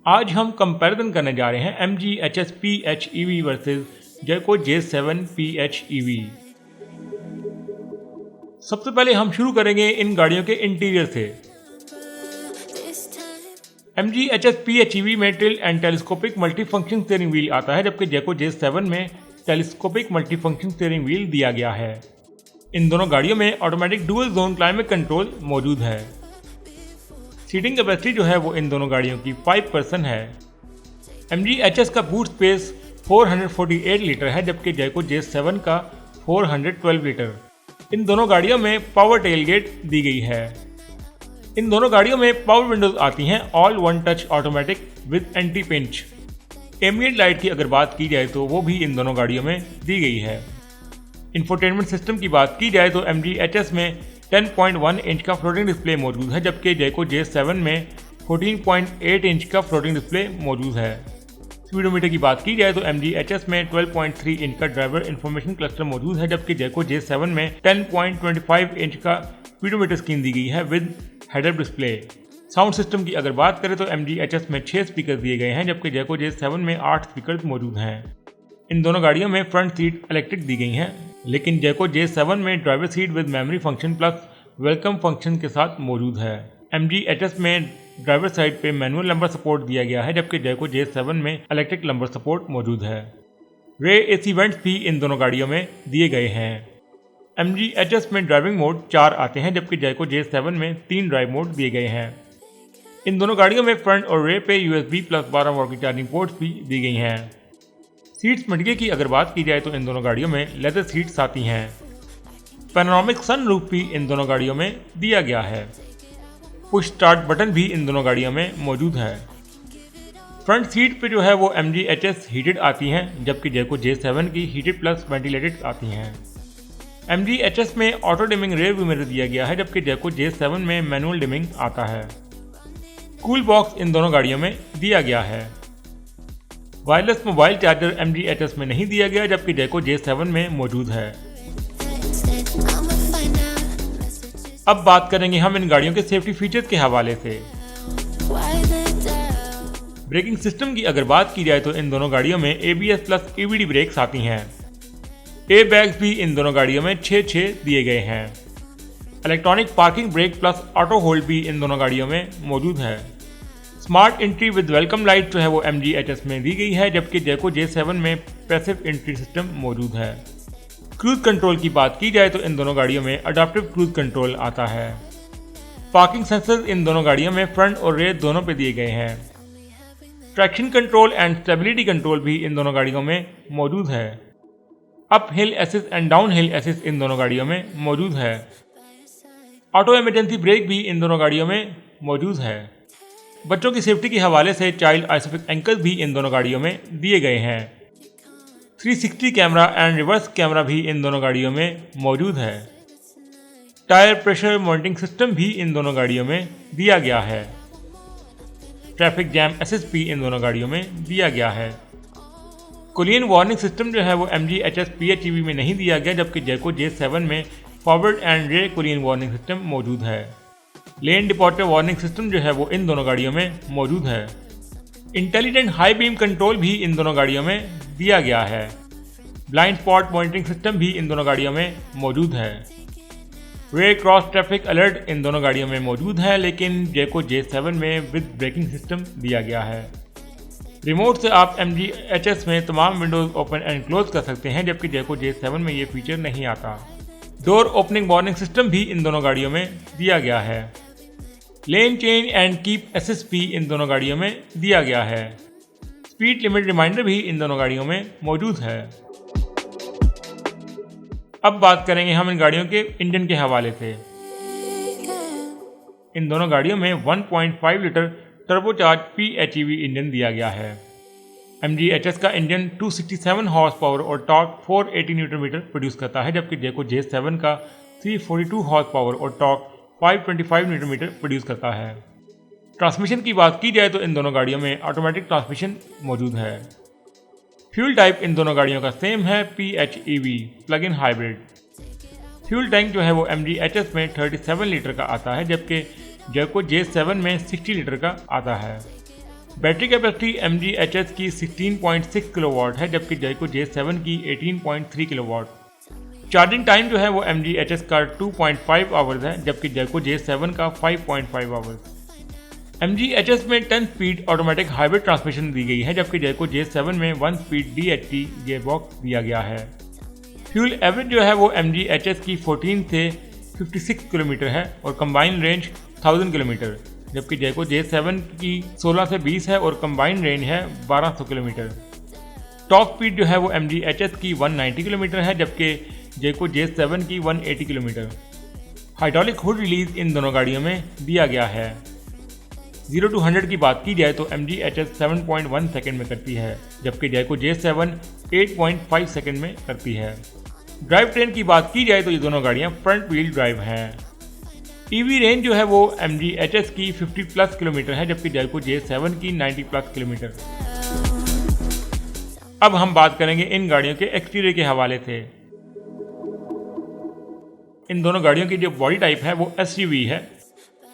आज हम कंपैरिजन करने जा रहे हैं MG HS PHEV versus Jaecoo J7 PHEV। सबसे पहले हम शुरू करेंगे इन गाड़ियों के इंटीरियर से। MG HS PHEV में tilt and telescopic multifunction steering wheel आता है, जबकि जैको J7 में टेलीस्कोपिक मल्टीफंक्शन स्टीयरिंग व्हील दिया गया है। इन दोनों गाड़ियों में automatic dual zone climate control मौजूद है। सीटिंग कैपेसिटी जो है वो इन दोनों गाड़ियों की 5 पर्सन है। MG HS का बूट स्पेस 448 लीटर है, जबकि जैको J7 का 412 लीटर। इन दोनों गाड़ियों में पावर टेलगेट दी गई है। इन दोनों गाड़ियों में पावर विंडोज आती हैं all one touch automatic with anti pinch. Ambient light की अगर बात की जाए तो वो भी इन दोनों गाड़ियों में दी गई है। इंफोटेनमेंट सिस्टम की बात की जाए तो MG HS में 10.1 इंच का फ्लोटिंग डिस्प्ले मौजूद है, जबकि जैको J7 में 14.8 इंच का फ्लोटिंग डिस्प्ले मौजूद है। स्पीडोमीटर की बात की जाए तो MG HS में 12.3 इंच का ड्राइवर इंफॉर्मेशन क्लस्टर मौजूद है, जबकि जैको J7 में 10.25 इंच का स्पीडोमीटर स्क्रीन दी गई है with head up display. Sound system की अगर बात करें तो MG HS में 6 स्पीकर दिए गए हैं, जबकि जैको J7 में 8 स्पीकर मौजूद हैं। इन दोनों गाड़ियों में फ्रंट सीट इलेक्ट्रिक दी गई हैं, लेकिन जैको J7 में driver seat with memory function plus welcome function के साथ मौजूद है। MG HS में ड्राइवर साइड पे मैनुअल नंबर सपोर्ट दिया गया है, जबकि जैको J7 में इलेक्ट्रिक नंबर सपोर्ट मौजूद है। रे AC वेंट्स भी इन दोनों गाड़ियों में दिए गए हैं। MG HS में ड्राइविंग मोड 4 आते हैं, जबकि जैको J7 में 3 ड्राइव मोड दिए गए हैं। इन दोनों गाड़ियों में फ्रंट और रेयर पे USB प्लस 12 वोल्ट की चार्जिंग पोर्ट्स भी दी गई हैं। सीट्स मटेरियल की अगर बात की जाए तो इन दोनों गाड़ियों में लेदर सीट्स आती हैं। पैनोरामिक सनरूफ भी इन दोनों गाड़ियों में दिया गया है। पुश स्टार्ट बटन भी इन दोनों गाड़ियों में मौजूद है। फ्रंट सीट पे जो है वो MG HS हीटेड आती हैं, जबकि जैको J7 की हीटेड प्लस वेंटिलेटेड आती हैं। MG HS में auto dimming rear view mirror दिया गया है, जबकि जैको J7 में मैनुअल डिमिंग आता है। कूल बॉक्स इन दोनों गाड़ियों में दिया गया है। Wireless mobile charger MG HS में नहीं दिया गया, जबकि जैको J7 में मौजूद है। अब बात करेंगे हम इन गाड़ियों के सेफ्टी फीचर्स के हवाले से। ब्रेकिंग सिस्टम की अगर बात की जाए तो इन दोनों गाड़ियों में ABS प्लस EBD ब्रेक्स आती हैं। एयर बैग्स भी इन दोनों गाड़ियों में 6 दिए गए हैं। Electronic parking brake plus auto hold भी इन दोनों गाड़ियों में मौजूद है। Smart entry with welcome light जो है वो MG HS में दी गई है, जबकि जैको J7 में पैसिव एंट्री सिस्टम मौजूद है। क्रूज कंट्रोल की बात की जाए तो इन दोनों गाड़ियों में अडैप्टिव क्रूज कंट्रोल आता है। पार्किंग सेंसर्स इन दोनों गाड़ियों में फ्रंट और रेयर दोनों पे दिए गए हैं। Traction control and stability control भी इन दोनों गाड़ियों में मौजूद है। Up hill assist and down hill assist in दोनों गाड़ियों में मौजूद है। ऑटो इमरजेंसी ब्रेक भी इन दोनों गाड़ियों में मौजूद है। बच्चों की सेफ्टी के हवाले से चाइल्ड आइसोफिक एंकर्स भी इन दोनों गाड़ियों में दिए गए हैं। 360 कैमरा एंड रिवर्स कैमरा भी इन दोनों गाड़ियों में मौजूद है। टायर प्रेशर मॉनिटरिंग सिस्टम भी इन दोनों गाड़ियों में दिया गया है। ट्रैफिक जैम असिस्ट भी इन दोनों गाड़ियों में दिया गया है। कोलिजन वार्निंग सिस्टम जो है वो MG HS PHEV में नहीं दिया गया, जबकि जैको J7 में forward and rear collision warning system मौजूद है। लेन डिपार्चर वार्निंग सिस्टम जो है वो इन दोनों गाड़ियों में मौजूद है। इंटेलिजेंट हाई बीम कंट्रोल भी इन दोनों गाड़ियों में दिया गया है। ब्लाइंड स्पॉट मॉनिटरिंग सिस्टम भी इन दोनों गाड़ियों में मौजूद है। रेयर क्रॉस ट्रैफिक अलर्ट इन दोनों गाड़ियों में मौजूद है, लेकिन जैको J7 में विद ब्रेकिंग सिस्टम दिया गया है। रिमोट से आप MG HS में तमाम विंडोज ओपन एंड क्लोज कर सकते हैं, जबकि जैको J7 में ये फीचर नहीं आता। डोर ओपनिंग वार्निंग सिस्टम भी इन दोनों गाड़ियों में दिया गया है। Lane change and keep assist भी इन दोनों गाड़ियों में दिया गया है। स्पीड लिमिट रिमाइंडर भी इन दोनों गाड़ियों में मौजूद है। अब बात करेंगे हम इन गाड़ियों के इंजन के हवाले से। इन दोनों गाड़ियों में 1.5 लीटर टर्बोचार्ज PHEV इंजन दिया गया है। MG HS का इंजन 267 हॉर्स पावर और टॉर्क 480 न्यूटन मीटर प्रोड्यूस करता है, जबकि जैको J7 का 342 हॉर्स पावर और टॉर्क 525 न्यूटन मीटर प्रोड्यूस करता है। ट्रांसमिशन की बात की जाए तो इन दोनों गाड़ियों में ऑटोमेटिक ट्रांसमिशन मौजूद है। फ्यूल टाइप इन दोनों गाड़ियों का सेम है, PHEV plug in hybrid. Fuel tank जो है वो MG HS में 37 लीटर का आता है, जबकि जैको J7 में 60 लीटर का आता है। बैटरी कैपेसिटी MG HS की 16.6 किलोवाट है, जबकि जैको J7 की 18.3 किलोवाट। चार्जिंग टाइम जो है वो MG HS का 2.5 आवर्स है, जबकि जैको J7 का 5.5 आवर्स। MG HS में 10 स्पीड ऑटोमेटिक हाइब्रिड ट्रांसमिशन दी गई है, जबकि जैको J7 में 1 स्पीड DHT गियरबॉक्स दिया गया है। फ्यूल एवरेज जो है वो MG HS की 14 से 56 किलोमीटर है और कंबाइन रेंज 1000 किलोमीटर, जबकि जैको J7 की 16 से 20 है और कंबाइन रेंज है 1200 किलोमीटर। टॉप स्पीड जो है वो MG HS की 190 किलोमीटर है, जबकि जैको J7 की 180 किलोमीटर। हाइड्रोलिक हुड रिलीज इन दोनों गाड़ियों में दिया गया है। 0 to 100 की बात की जाए तो MG HS 7.1 सेकेंड में करती है, जबकि जैको J7 8.5 सेकेंड में करती है। ड्राइव ट्रेन की बात की जाए तो ये दोनों गाड़ियां फ्रंट व्हील ड्राइव हैं। EV रेंज जो है वो MG HS की 50 प्लस किलोमीटर है, जबकि जैको J7 की 90 प्लस किलोमीटर। अब हम बात करेंगे इन गाड़ियों के एक्सटीरियर के हवाले से। इन दोनों गाड़ियों की जो बॉडी टाइप है वो SUV है।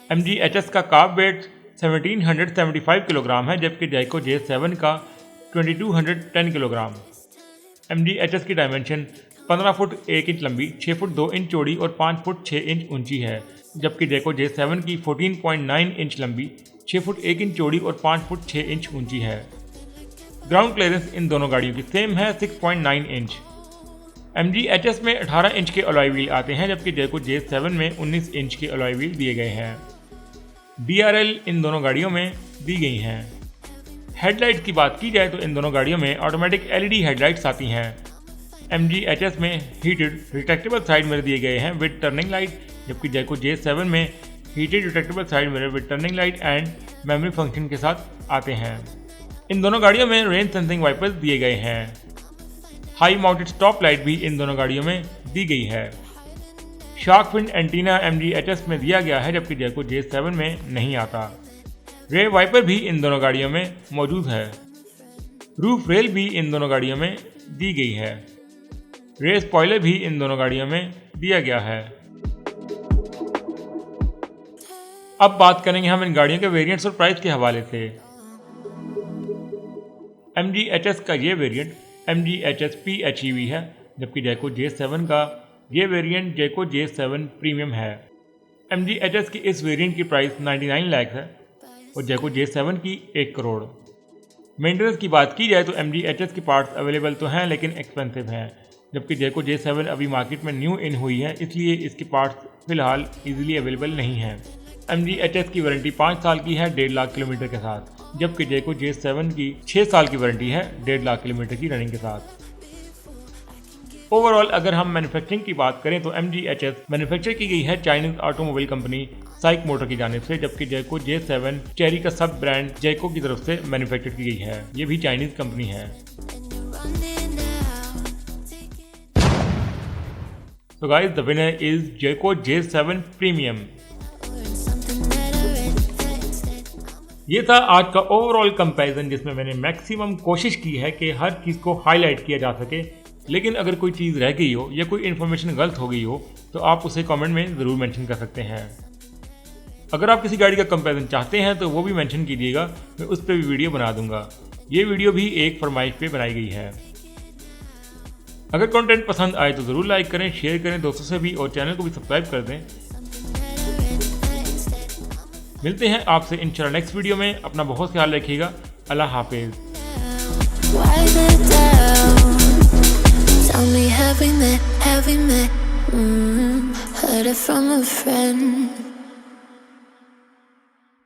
MG HS का कार्ब वेट 1775 किलोग्राम है, जबकि जैको J7 का 2210 किलोग्राम। MG HS की डायमेंशन 15 फुट 1 इंच लंबी, 6 फुट 2 इंच चौड़ी और 5 फुट 6 इंच ऊंची है, जबकि जैको J7 की 14.9 इंच लंबी, 6 फुट 1 इंच चौड़ी और 5 फुट 6 इंच ऊंची है। ग्राउंड क्लियरेंस इन दोनों गाड़ियों की सेम है 6.9 इंच। MG HS में 18 इंच के अलॉय व्हील आते हैं, जबकि जैको J7 में 19 इंच के अलॉय व्हील दिए गए हैं। DRL इन दोनों गाड़ियों में दी गई हैं। हेडलाइट्स की बात की जाए तो इन दोनों गाड़ियों में ऑटोमेटिक LED हेडलाइट्स आती हैं। MG HS में हीटेड रिट्रैक्टेबल साइड मिरर दिए गए हैं विद टर्निंग लाइट, जबकि जैको J7 में heated retractable side mirror with turning light and memory function के साथ आते हैं। इन दोनों गाड़ियों में रेन सेंसिंग वाइपर्स दिए गए हैं। हाई माउंटेड स्टॉप लाइट भी इन दोनों गाड़ियों में दी गई है। Shark fin antenna MG HS में दिया गया है, जबकि जैको J7 में नहीं आता। रेयर वाइपर भी इन दोनों गाड़ियों में मौजूद है। रूफ रेल भी इन दोनों गाड़ियों में दी गई है। रेयर स्पॉइलर भी इन दोनों गाड़ियों में दिया गया है। अब बात करेंगे हम इन गाड़ियों के वेरिएंट्स और प्राइस के हवाले से। MG HS का ये वेरिएंट MG HS PHEV है, जबकि जैको J7 का ये वेरिएंट जैको J7 प्रीमियम है। MG HS की इस वेरिएंट की प्राइस 99 लाख है और जैको J7 की 1 करोड़। मेंटेनेंस की बात की जाए तो MG HS के पार्ट्स अवेलेबल तो हैं लेकिन एक्सपेंसिव हैं, जबकि जैको J7 अभी मार्केट में न्यू इन हुई है, इसलिए इसके पार्ट्स फिलहाल इजीली अवेलेबल नहीं हैं। MG HS की वारंटी 5 साल की है 1.5 लाख किलोमीटर के साथ, जबकि जैको J7 की 6 साल की वारंटी है 1.5 लाख किलोमीटर की रनिंग के साथ। ओवरऑल अगर हम मैन्युफैक्चरिंग की बात करें तो MG HS मैन्युफैक्चर की गई है चाइनीज ऑटोमोबाइल कंपनी साइक मोटर की जानिब से, जबकि जैको J7 चेरी का सब ब्रांड जैको की तरफ से मैन्युफैक्चर की गई है। ये भी चाइनीज कंपनी है। So guys, the winner is जैको J7 premium. ये था आज का ओवरऑल कंपैरिजन, जिसमें मैंने मैक्सिमम कोशिश की है कि हर चीज़ को हाईलाइट किया जा सके, लेकिन अगर कोई चीज़ रह गई हो या कोई इन्फॉर्मेशन गलत हो गई हो तो आप उसे कमेंट में ज़रूर मेंशन कर सकते हैं। अगर आप किसी गाड़ी का कंपैरिजन चाहते हैं तो वो भी मेंशन कीजिएगा, मैं उस पर भी वीडियो बना दूंगा। ये वीडियो भी एक फरमाइश पे बनाई गई है। अगर कंटेंट पसंद आए तो ज़रूर लाइक करें, शेयर करें दोस्तों से भी और चैनल को भी सब्सक्राइब कर दें। मिलते हैं आपसे इंशाल्लाह नेक्स्ट वीडियो में। अपना बहुत ख्याल रखिएगा। अल्लाह हाफिज़। Heard it from a friend.